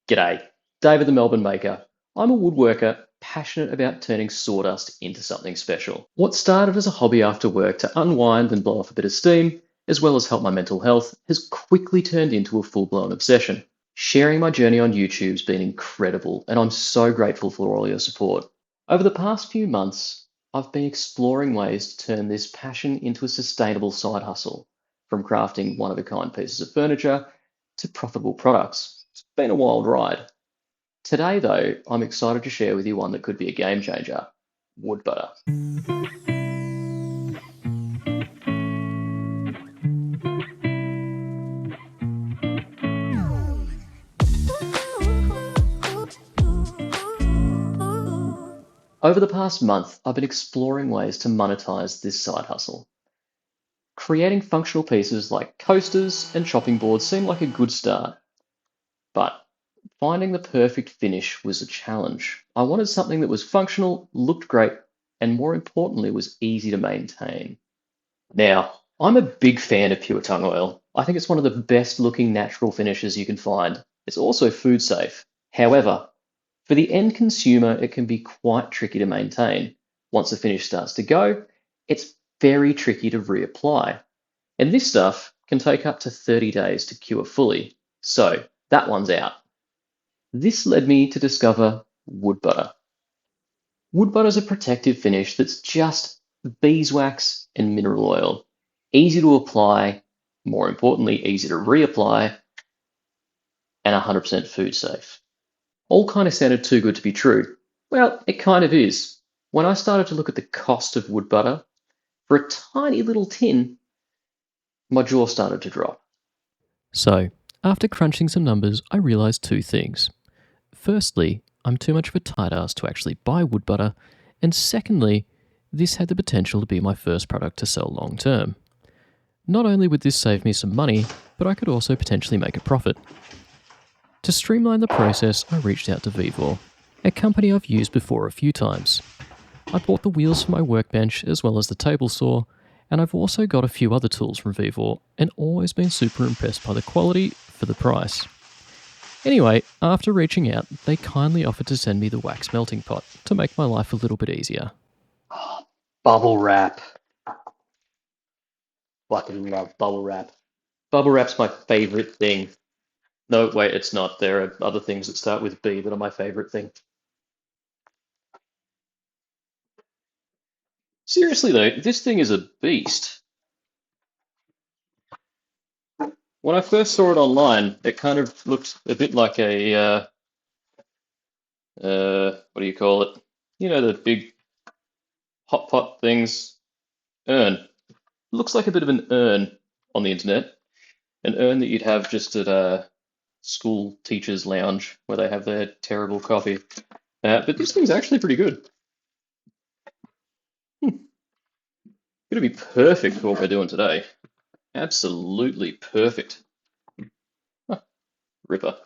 G'day, David the Melbourne Maker. I'm a woodworker passionate about turning sawdust into something special. What started as a hobby after work to unwind and blow off a bit of steam, as well as help my mental health, has quickly turned into a full-blown obsession. Sharing my journey on YouTube's been incredible, and I'm so grateful for all your support. Over the past few months, I've been exploring ways to turn this passion into a sustainable side hustle, from crafting one-of-a-kind pieces of furniture to profitable products. It's been a wild ride. Today, though, I'm excited to share with you one that could be a game changer: wood butter. Over the past month, I've been exploring ways to monetize this side hustle. Creating functional pieces like coasters and chopping boards seemed like a good start, but finding the perfect finish was a challenge. I wanted something that was functional, looked great, and more importantly, was easy to maintain. Now, I'm a big fan of pure tongue oil. I think it's one of the best looking natural finishes you can find. It's also food safe. However, for the end consumer, it can be quite tricky to maintain. Once the finish starts to go, it's very tricky to reapply. And this stuff can take up to 30 days to cure fully. So that one's out. This led me to discover wood butter. Wood butter is a protective finish that's just beeswax and mineral oil. Easy to apply, more importantly, easy to reapply, and 100% food safe. All kind of sounded too good to be true. Well, it kind of is. When I started to look at the cost of wood butter, for a tiny little tin, my jaw started to drop. So, after crunching some numbers, I realised two things. Firstly, I'm too much of a tight ass to actually buy wood butter, and secondly, this had the potential to be my first product to sell long term. Not only would this save me some money, but I could also potentially make a profit. To streamline the process, I reached out to VEVOR, a company I've used before a few times. I bought the wheels for my workbench as well as the table saw, and I've also got a few other tools from VEVOR and always been super impressed by the quality for the price. Anyway, after reaching out, they kindly offered to send me the wax melting pot to make my life a little bit easier. Oh, bubble wrap. Fucking love bubble wrap. Bubble wrap's my favorite thing. No, wait, it's not. There are other things that start with B that are my favorite thing. Seriously though, this thing is a beast. When I first saw it online, it kind of looked a bit like a what do you call it? You know, the big hot pot things. Urn. Looks like a bit of an urn on the internet. An urn that you'd have just at a school teachers' lounge where they have their terrible coffee. But this thing's actually pretty good. Gonna be perfect for what we're doing today. Absolutely perfect. Huh, ripper.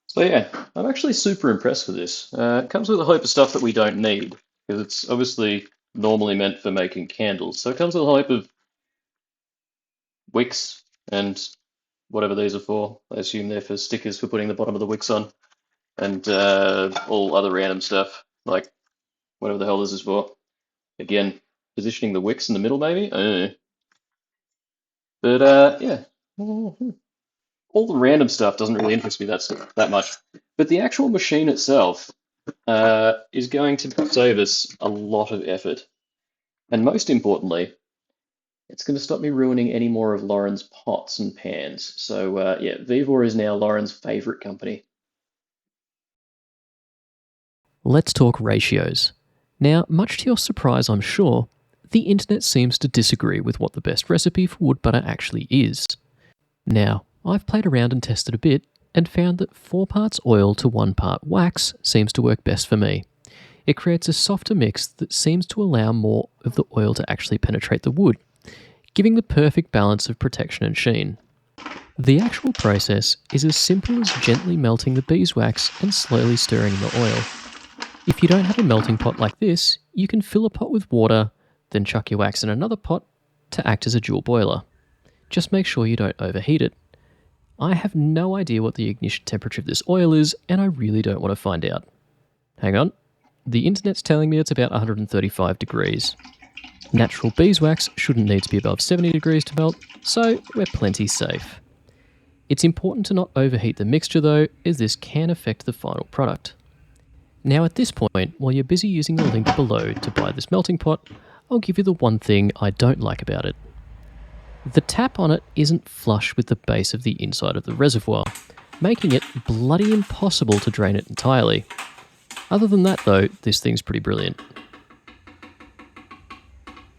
So yeah, I'm actually super impressed with this. It comes with a heap of stuff that we don't need, because it's obviously normally meant for making candles. So it comes with a heap of wicks and whatever these are for. I assume they're for stickers for putting the bottom of the wicks on, and all other random stuff, like whatever the hell this is for. Again, positioning the wicks in the middle, maybe? But yeah. All the random stuff doesn't really interest me that much. But the actual machine itself is going to save us a lot of effort. And most importantly, it's going to stop me ruining any more of Lauren's pots and pans. So yeah, VEVOR is now Lauren's favorite company. Let's talk ratios. Now, much to your surprise, I'm sure, the internet seems to disagree with what the best recipe for wood butter actually is. Now, I've played around and tested a bit and found that 4 parts oil to 1 part wax seems to work best for me. It creates a softer mix that seems to allow more of the oil to actually penetrate the wood, giving the perfect balance of protection and sheen. The actual process is as simple as gently melting the beeswax and slowly stirring in the oil. If you don't have a melting pot like this, you can fill a pot with water, then chuck your wax in another pot to act as a dual boiler. Just make sure you don't overheat it. I have no idea what the ignition temperature of this oil is, and I really don't want to find out. Hang on. The internet's telling me it's about 135 degrees. Natural beeswax shouldn't need to be above 70 degrees to melt, so we're plenty safe. It's important to not overheat the mixture though, as this can affect the final product. Now at this point, while you're busy using the link below to buy this melting pot, I'll give you the one thing I don't like about it. The tap on it isn't flush with the base of the inside of the reservoir, making it bloody impossible to drain it entirely. Other than that though, this thing's pretty brilliant.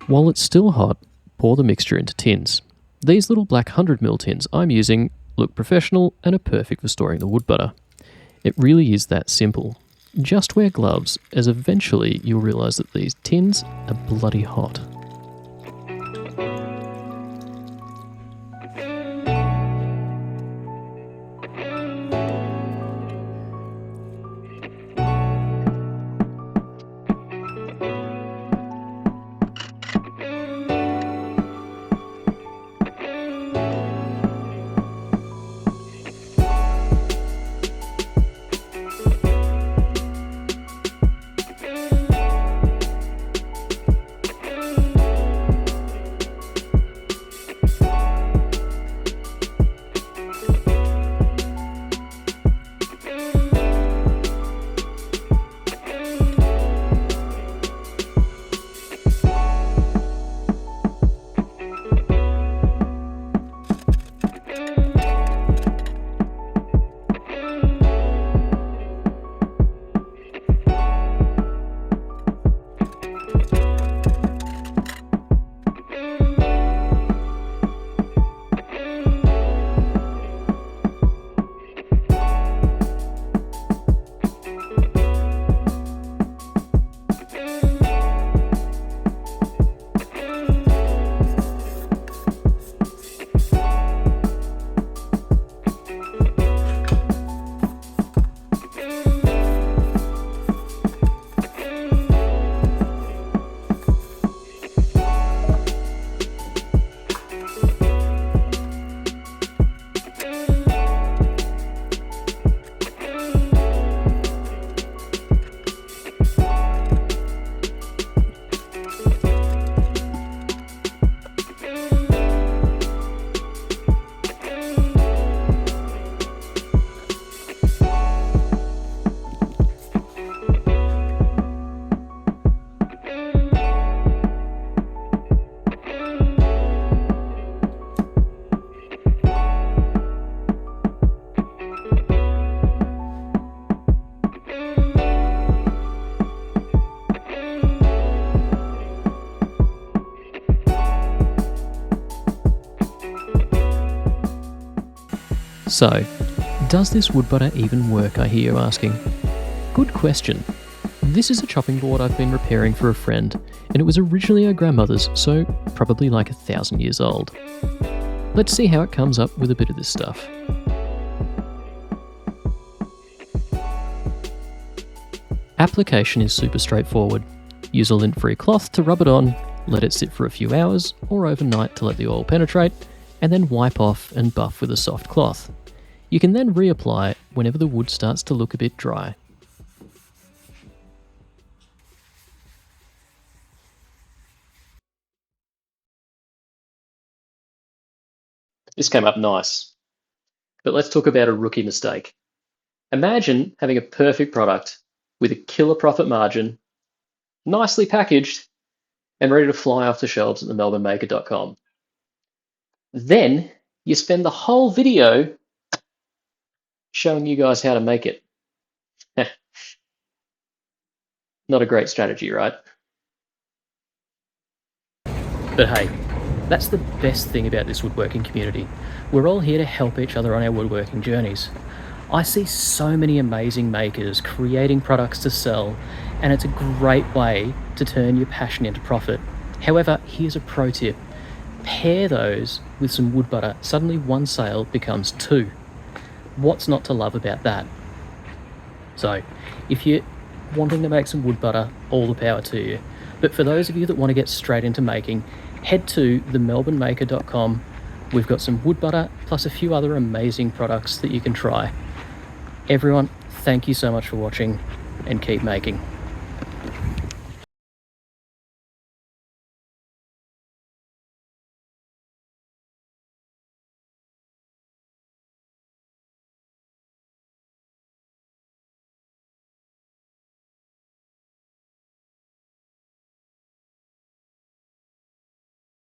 While it's still hot, pour the mixture into tins. These little black 100ml tins I'm using look professional and are perfect for storing the wood butter. It really is that simple. Just wear gloves, as eventually you'll realise that these tins are bloody hot. So, does this wood butter even work, I hear you asking? Good question. This is a chopping board I've been repairing for a friend, and it was originally our grandmother's, so probably like 1,000 years old. Let's see how it comes up with a bit of this stuff. Application is super straightforward. Use a lint-free cloth to rub it on, let it sit for a few hours or overnight to let the oil penetrate, and then wipe off and buff with a soft cloth. You can then reapply whenever the wood starts to look a bit dry. This came up nice. But let's talk about a rookie mistake. Imagine having a perfect product with a killer profit margin, nicely packaged, and ready to fly off the shelves at the melbournemaker.com. Then you spend the whole video showing you guys how to make it. Not a great strategy, right? But hey, that's the best thing about this woodworking community. We're all here to help each other on our woodworking journeys. I see so many amazing makers creating products to sell, and it's a great way to turn your passion into profit. However, here's a pro tip. Pair those with some wood butter. Suddenly one sale becomes two. What's not to love about that? So, if you're wanting to make some wood butter, all the power to you. But for those of you that want to get straight into making, head to themelbournemaker.com, we've got some wood butter plus a few other amazing products that you can try. Everyone, thank you so much for watching, and keep making.